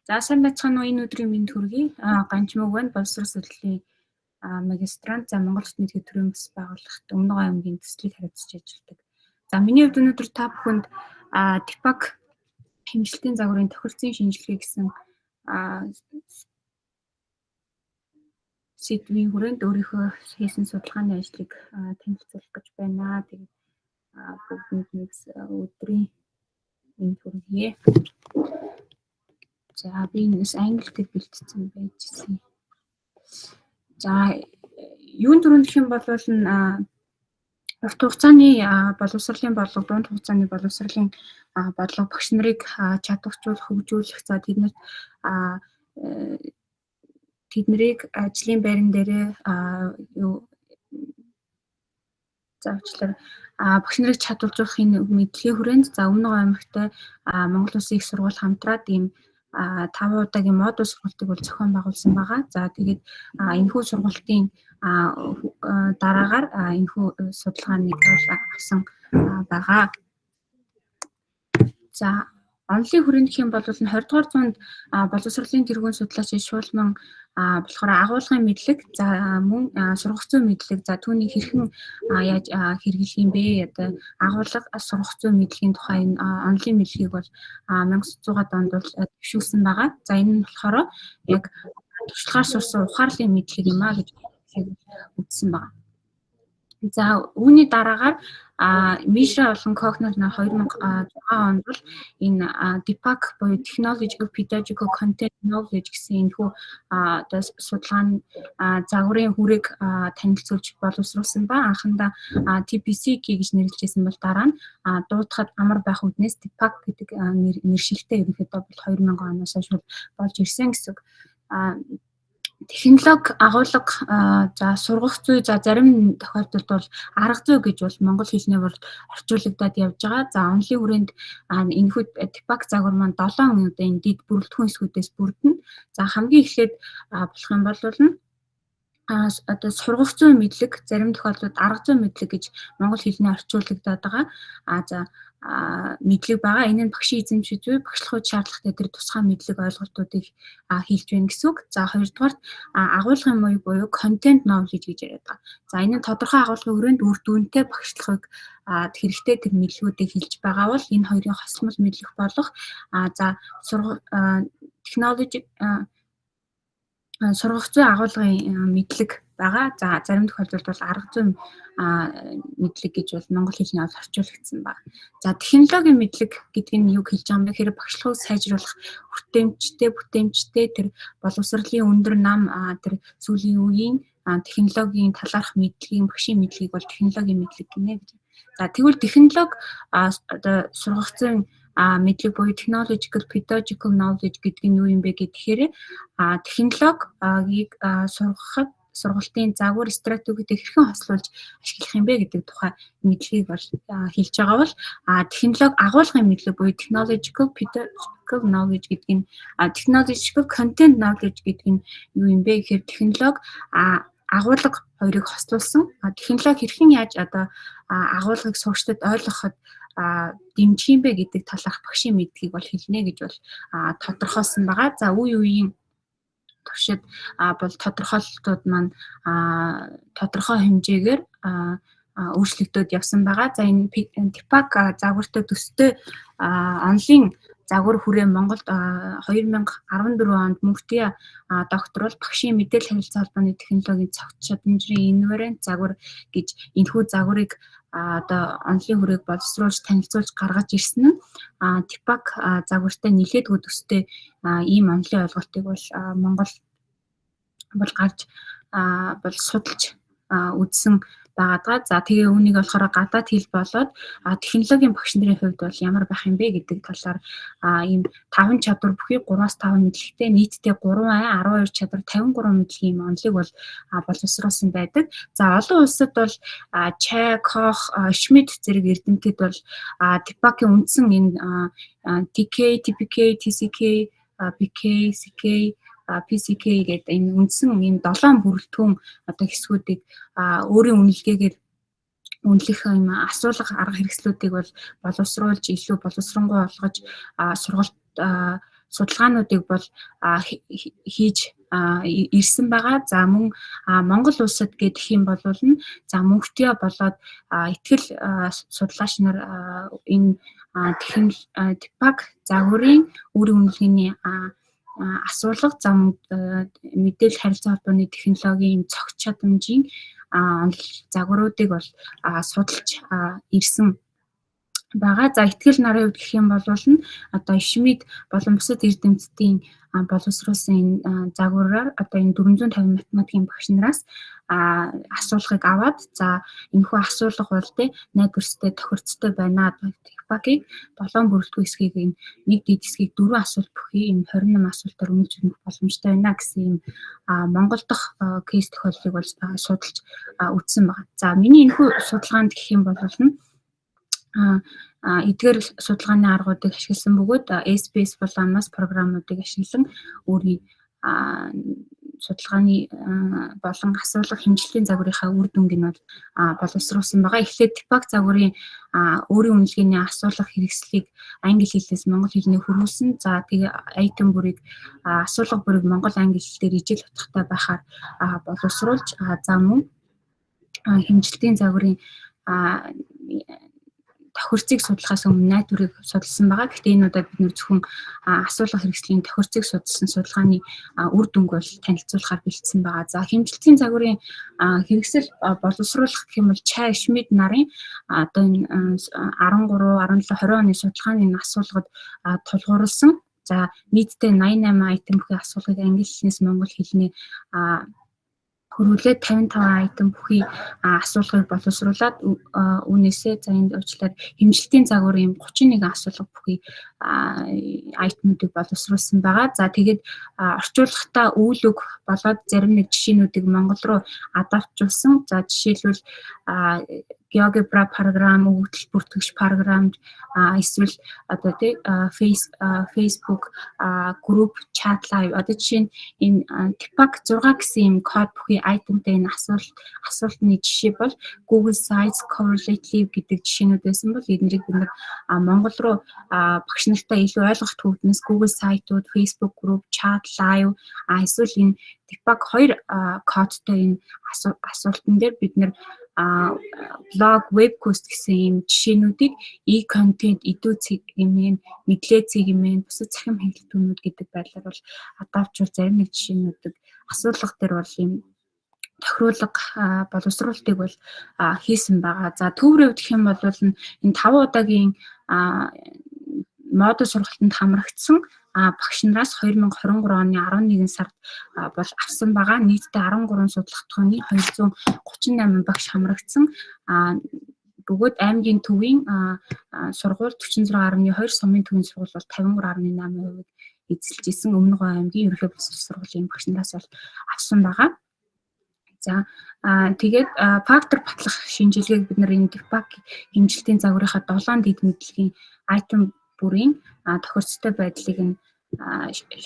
За сайн байцгаана уу, энэ өдрийн мэнд хүргэе. Ганчмаг байна. Боловсрол судлалын магистрант. За Монгол Улсын нийт төрийн бас байгууллагт Өмнөг аймгийн төслийг хариуцж ажилладаг. За миний хувьд өнөөдөр та бүхэнд ТИПАК хэмжилтийн загварын тохирцын шинжилгээ гэсэн сэдвийн хүрээнд өөрийнхөө хийсэн судалгааны ажлыг танилцуулах гэж байна. Тэгээд бүгдэнд нэг өдрийн мэнд хүргэе. За би энэс англиэр бэлтцсэн байжсэн. За юун түрүүнд гэх юм бол урт хугацааны боловсролын бодлого, дунд хугацааны боловсролын бодлого багш нарыг чадваржуулах, хөгжүүлэх, за тэднийг ажлын байран дээрээ заавчлаар багш нарыг чадваржуулах энэ мэдлэгийн хүрээнд за Өмнөг аймагтай Монгол Улсын их сургууль хамтраад ийм 5 удаагийн модуль сургалтыг бол зохион байгуулсан байгаа. За тэгээд энэхүү сургалтын дараагаар энэхүү судалгааныг авсан байгаа. За онлын хүрээнд гэх юм бол 20 дугаар зуунд боловсролын тэргуун судлаач Шуулман болохоор агуулгын мэдлэг, за мөн сургах зүйн мэдлэг, за түүнийг хэрхэн яаж хэрэглэх юм бэ? Одоо агуулга, сургах зүйн мэдлэгийн тухай энэ онлын мэдлэгийг бол 1900-аад онд бол төвшүүлсэн байгаа. За энэ нь болохоор яг туршлагаар сурсан ухаарлын мэдлэг юм гэж үзсэн байгаа. За үүний дараагаар Мишра болон Кохнер нар 2006 онд бол энэ ТИПАК буюу Technological Pedagogical Content Knowledge гэсэн энэхүү одоо судалгааны загварын хүрээг танилцуулж боловсруулсан ба анхандаа TPC гэж нэрлэжсэн бол дараа нь дуудахад амар байх үднээс ТИПАК гэдэг нэршилтэй ерөнхийдөө бол 2000 оноос хойш болж ирсэн гэсэн үг. Технологи, агуулга, за сургах зүй, за зарим тохиолдолд бол арга зүй гэж бол монгол хэлний бол орчуулагдаад явж байгаа. За онлын хүрээнд энэхүү ТИПАК загвар маань 7 одоо энэ дэд бүрэлдэхүүн хэсгүүдээс бүрдэнэ. За хамгийн эхлээд болох юм бол одоо сургах зүйн мэдлэг, зарим тохиолдолд арга зүйн мэдлэг гэж монгол хэлний орчуулагдаад байгаа. За мэдлэг байгаа. Энэ нь багшийн эзэмшиж буй багшлахуйд шаардлагатай тэр тусгай мэдлэг ойлголтуудыг хийлж байна гэсэн үг. За хоёрдугаар агуулгын мууг буюу content knowledge гэж яриад байгаа. За энэ нь тодорхой агуулгын хүрээнд үр дүнтэй багшлахыг хэрэгтэй тэр мэдлгүүдийг хэлж байгаа бол энэ хоёрын хосмол мэдлэг болох за технологи сургах зүйн агуулгын мэдлэг байгаа. За зарим тохиолдолд бол арга зүйн мэдлэг гэж бол монгол хэлний орчуулагдсан байна. За технологийн мэдлэг гэдэг нь юу хэлж байгаа юм бэ? Хэрэг багшлахыг сайжруулах бүтээмжтэй тэр боловсролын өндөр нам тэр сүүлийн үеийн технологийн талаарх мэдлэгийн багшийн мэдлэгийг бол технологийн мэдлэг гинэ гэж. За тэгвэл технологи одоо сургах зүйн мэдлэг буюу technological pedagogical knowledge гэдэг нь юу юм бэ гэхээр технологиг сургахад сургалтын загвар стратегиудыг хэрхэн хослуулж ашиглах юм бэ гэдэг тухай мэдлэгийг бол хэлж байгаа бол технологи агуулгын мэдлэг буюу technological pedagogical knowledge гэдэг нь technological content knowledge гэдэг нь юу юм бэ гэхээр технологи агуулга хоёрыг хослуулсан технологи хэрхэн яаж одоо агуулгыг сурагчдад ойлгоход дэмжих юм бэ гэдэг талаарх багшийн мэдлэгийг бол хэлнэ гэж бол тодорхойлсон байгаа. За үе үеийн туршид бол тодорхойлолтууд маань тодорхой хэмжээгээр өөрчлөгдөд явсан байгаа. За энэ ТИПАК загвартай төстэй онлын загвар хүрээ Монголд 2014 онд мөнхтийн доктор бол багшийн мэдээлэл харилцаа холбооны технологийн цогц чадамжийн инвариант загвар гэж энэхүү загварыг одоо онлын хүрээг боловсруулж танилцуулж гаргаж ирсэн нь ТИПАК загвартай нэлээдгүй төстэй ийм онлын ойлголтыг бол Монгол бол гарч бол судалж үзсэн байгаа. За тэгээ үүнийг болохоор гадаад хэл болоод технологийн багш нарын хувьд бол ямар байх юм бэ гэдэг талаар ийм 5 чадвар бүхий 3-5 мэдлэгтэй нийтдээ 3А 12 чадвар 53 мэдлэгийн онлыг бол боловсруулсан байдаг. За олон улсад бол Чай, Кох, Шмидт зэрэг эрдэмтэд бол ТИПАК-ийн үндсэн энэ TK, TPK, TCK, BK, CK PCK гэдэг энэ үндсэн ийм 7 бүрэлдэхүүн одоо хэсгүүдийг өөрийн үнэлгээгээр үнэлэх юм асуулга арга хэрэгслүүдийг бол боловсруулж илүү боловсронгуй болгож сургалт судалгаануудыг бол хийж ирсэн байгаа. За мөн Монгол улсад гэх юм бол за мөнхтөө болоод ихтгэл судлаач нар энэ TIPAC загварын үр үнэлгээний асуулга зам мэдээлэл харилцаа холбооны технологийн цогц чадамжийн загваруудыг бол судалж ирсэн байгаа. За ихтгэл нарын хувьд гэх юм бол одоо ишмид болон бусад эрдэмтдийн боловсруулсан энэ загвараар одоо энэ 450 математикийн багш нараас асуулгыг аваад за энэхүү асуулга бол найдварстай тохирцтой байна. TIPAC-ийг 7 бүрэлдэхүүн хэсгийг нэг дэд хэсгийг 4 асуулт бүхий энэ 28 асуултаар өмнөж өгөх боломжтой байна гэсэн юм Монгол дахь кейс тохиолдлыг бол судалж үзсэн байна. За миний энэхүү судалгаанд гэх юм бол эдгээр судалгааны аргуудыг ашигласан бөгөөд SPS болон AMAS програмуудыг ашиглан өөрийн судалгааны болон асуулга хэмжлэлийн загварынхаа үр дүнг нь бол боловсруулсан байгаа. Эхлээд TIPAC загварын өөрийн үнэлгээний асуулга хэрэгслийг англи хэлнээс монгол хэлний хөрвүүлсэн. За тэгээ айтем бүрийг асуулга бүрийг монгол англи хэлээр ижил утгатай байхаар боловсруулж за мөн хэмжлэлийн загварын тохирцыг судлахаас өмнө найдварыг судалсан байгаа. Гэхдээ энэ удаад бид нэр зөвхөн асуулга хэрэгслийн тохирцыг судалсан судалгааны үр дүнг бол танилцуулахаар бэлдсэн байгаа. За хэмжлэлийн загварын хэрэгсэл боловсруулах гэх юм бол Чай Шмид нарын одоо энэ 13, 17, 20 оны судалгааны асуулгад тулгуурласан. За нийтдээ 88 айтем бүхий асуулгыг англи хэлнээс монгол хэлний хөрвүүлээд 55 айтем бүхий асуулгыг боловсруулад үүнээсээ за энд уучлаарай хэмжлэлийн загварын 31 асуулга бүхий айтемуудыг боловсруулсан байгаа. За тэгээд орчуулгахдаа үйл үг болоод зарим нэг жишээнүүдийг монгол руу адаптжуулсан. За жишээлбэл GeoGebra програм, өгөгдөл бүртгэгч програм эсвэл одоо Facebook group chat live одоо жишээ нь энэ TIPAC 6 гэсэн юм код бүхий айтемтэй энэ асуултны жишээ бол Google Sites Correlative гэдэг жишээнүүд байсан бол эднийг бид нар монгол руу багш нартай илүү ойлгох төвднөөс Google сайтууд, Facebook group, chat live эсвэл энэ TIPAC 2 кодтой энэ асуултан дээр бид нар блог, веб пост гэсэн юм жишээнүүдийг e-content, идүү хэмээн, мэдлэг хэмээн, бусад цахим хэлтгүүнүүд гэдэг байдлаар бол адаптжуул зарим нэг жишээнүүдийг асуулга дээр бол юм тохируулга боловсруулалтыг бол хийсэн байгаа. За төврөө гэх юм бол энэ 5 удаагийн модуль сургалтанд хамрагдсан багш нараас 2023 оны 11 сард бол авсан байгаа. Нийтдээ 13 судалгааны 238 багш хамрагдсан. Бөгөөд аймгийн төвийн сургууль 46.2, сумын төвийн сургууль бол 53.8% эзэлж исэн. Өмнөгөө аймгийн ерөнхий боловсрол сургуулийн багш нараас бол авсан байгаа. За тэгээд фактор батлах шинжилгээг бид нар энэ TIPAC хэмжлэлийн загварынхаа 7 дэд мэдлэгийн айтем бүрийн тохирцтой байдлыг нь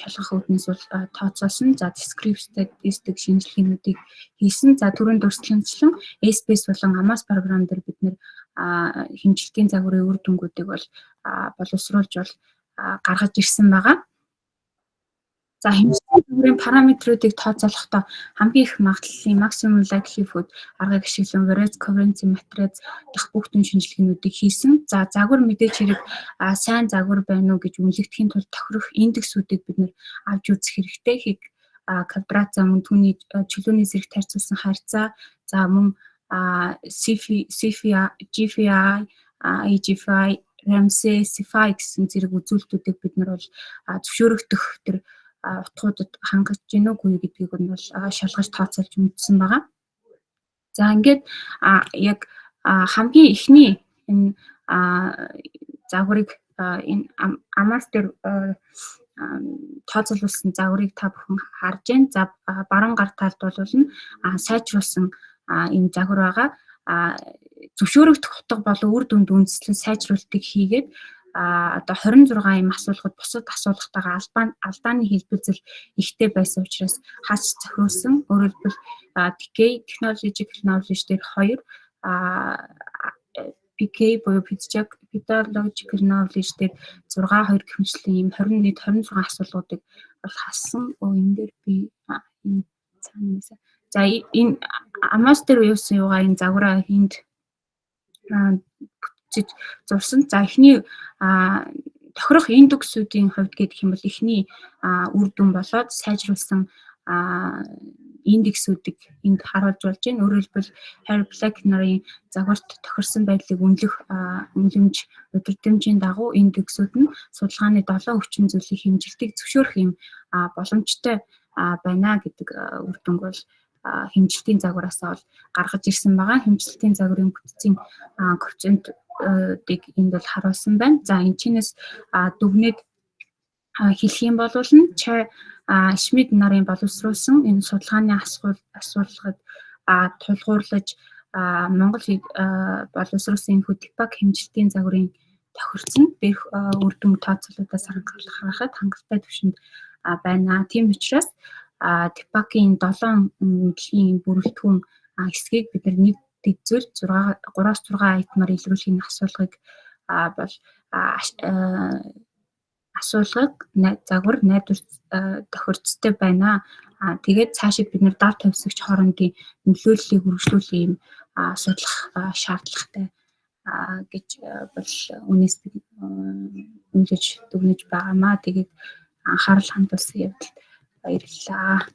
шалгах үүднээс бол тооцоосон. За descriptive статистик шинжилгээнүүдийг хийсэн. За түрүүнд дурдсалчлан SPS болон AMAS програм дээр бид нэр хэмжлэгийн загварын үр дүнгуудыг бол боловсруулж бол гаргаж ирсэн байгаа. За хэмжлэгийн загварын параметруудыг тооцоолохдоо хамгийн их магадлалын maximum likelihood аргыг ашиглан variance covariance matrix дах бүх түн шинжилгээнүүдийг хийсэн. За загвар мэдээж хэрэг сайн загвар байна уу гэж үнэлэгдэхийн тулд тохирох индексүүдийг бид нэр авч үзэх хэрэгтэй. Хиг квадрат за мөн түүний чөлөөний зэрэг таарцуулсан харьцаа за мөн GFI, EGFI, Ramsey, CFI гэсэн зэрэг үзүүлэлтүүдийг бид нар бол зөвшөөрөгдөх тэр утгуудад хангаж гин үгүй гэдгийг нь бол шалгаж тооцоолж мэдсэн байгаа. За ингээд яг хамгийн эхний энэ загварыг энэ AMAS дээр тооцоолуулсан загварыг та бүхэн харж байна. За баруун гар талд бол сайжруулсан энэ загвар байгаа. Зөвшөөрөгдөх утга болон үр дүнд үндэслэн сайжруулалтыг хийгээд одоо 26 юм асуулгад бусад асуулгатайгаа алдааны хэлбэлзэл ихтэй байсан учраас хаач зохиулсан. Өөрөөр хэлбэл Decay Technological Knowledge дээр 2 PK буюу Pedological Knowledge дээр 6-2 гэх мэтлийн ийм 26 асуулгуудыг бол хассан. Энэ дээр би энэ цаанаас за энэ Amos дээр юугаа энэ загвараа энд бүтэж зурсан. За эхний тохирох индексүүдийн хувьд гэх юм бол эхний үр дүн болоод сайжруулсан индексүүдийг энд харуулж болж байна. Өөрөөр хэлбэл Harry Black нарын загварт тохирсон байдлыг үнэлэмж удирдамжийн дагуу индексүүд нь судалгааны 7 өвчин зүйлийг хэмжилтийг зөвшөөрөх юм боломжтой байна гэдэг үр дүнг бол хэмжилтийн загвараас бол гаргаж ирсэн байгаа. Хэмжилтийн загварын бүтцийн коэффициентыг энд бол харуулсан байна. За энэ чинээс дүгнээд хэлэх юм бол Шмид нарын боловсруулсан энэ судалгааны асуулгад тулгуурлаж Монгол боловсруулсан энэхүү TIPAC хэмжилтийн загварын тохирцсон дээрх үр дүн тооцоолуудаас харахад хангалттай түвшинд байна. Тийм учраас TIPAC-ийн 7 мэдлийн бүрэлдэхүүн хэсгийг бид нэг дэвзүүл 3-6 айтмаар илрүүлэхийн асуулгыг бол асуулгыг загвар найдвар тохирцтой байна. Тэгээд цаашид бид нэр дав тавьсагч хоорондын нөлөөллийг үргэлжлүүлэх юм судлах шаардлагатай гэж бол үнээс бид үнэлж дүгнэж байгаамаа. Тэгээд анхаарал хандуулсан явдалд баярлалаа.